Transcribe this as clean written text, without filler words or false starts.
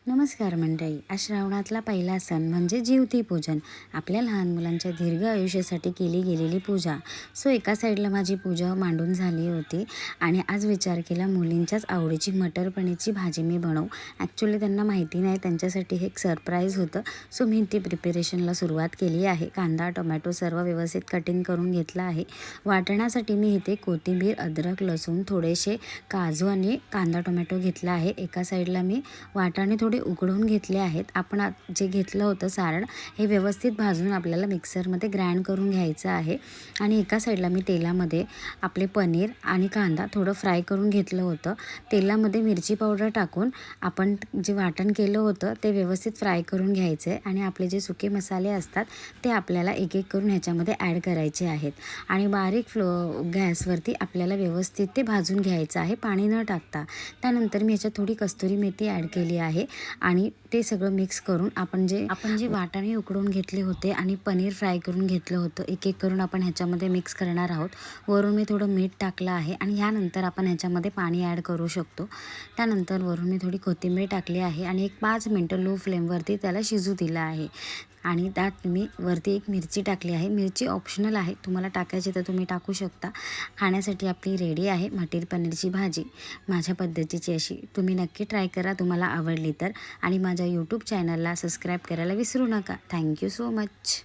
नमस्कार मंडळी. श्रावणातला पहिला सण म्हणजे जीवती पूजन. आपल्या लहान मुलांच्या दीर्घ आयुष्यासाठी केली गेलेली पूजा. सो एका साईडला माझी पूजा मांडून झाली होती आणि आज विचार केला मुलींच्याच आवडीची मटर पनीरची भाजी मी बनवू. ॲक्च्युली त्यांना माहिती नाही, त्यांच्यासाठी हे एक सरप्राईज होतं. सो मी ती प्रिपरेशनला सुरुवात केली आहे. कांदा टोमॅटो सर्व व्यवस्थित कटिंग करून घेतला आहे. वाटणासाठी मी इथे कोथिंबीर, अद्रक, लसूण, थोडेसे काजू आणि कांदा टोमॅटो घेतला आहे. एका साईडला मी वाटाणे थोडे उकडून घेतले आहेत. आपण जे घेतलं होतं सारण हे व्यवस्थित भाजून आपल्याला मिक्सरमध्ये ग्राइंड करून घ्यायचं आहे. आणि एका साईडला मी तेलामध्ये आपले पनीर आणि कांदा थोडं फ्राय करून घेतलं होतं. तेलामध्ये मिरची पावडर टाकून आपण जे वाटण केलं होतं ते व्यवस्थित फ्राय करून घ्यायचं आहे. आणि आपले जे सुके मसाले असतात ते आपल्याला एक एक करून ह्याच्यामध्ये ॲड करायचे आहेत. आणि बारीक गॅसवरती आपल्याला व्यवस्थित ते भाजून घ्यायचं आहे, पाणी न टाकता. त्यानंतर मी ह्याच्यात थोडी कस्तुरी मेथी ॲड केली आहे आणि ते सगळं मिक्स करून आपण जे वाटाणे उकडून घेतले होते आणि पनीर फ्राय करून घेतलं होतं एक एक करून आपण ह्याच्यामध्ये मिक्स करणार आहोत. वरून मी थोडं मीठ टाकलं आहे आणि ह्यानंतर आपण ह्याच्यामध्ये पाणी ॲड करू शकतो. त्यानंतर वरून मी थोडी कोथिंबीर टाकली आहे आणि एक 5 मिनटं लो फ्लेमवरती त्याला शिजू दिलं आहे. आणि त्यात मी वरती एक मिरची टाकली आहे. मिरची ऑप्शनल आहे, तुम्हाला टाकायची तर तुम्ही टाकू शकता. खाण्यासाठी आपली रेडी आहे मटर पनीरची भाजी, माझ्या पद्धतीची अशी. तुम्ही नक्की ट्राय करा तुम्हाला आवडली तर. आणि माझ्या यूट्यूब चॅनलला सबस्क्राईब करायला विसरू नका. Thank you so much.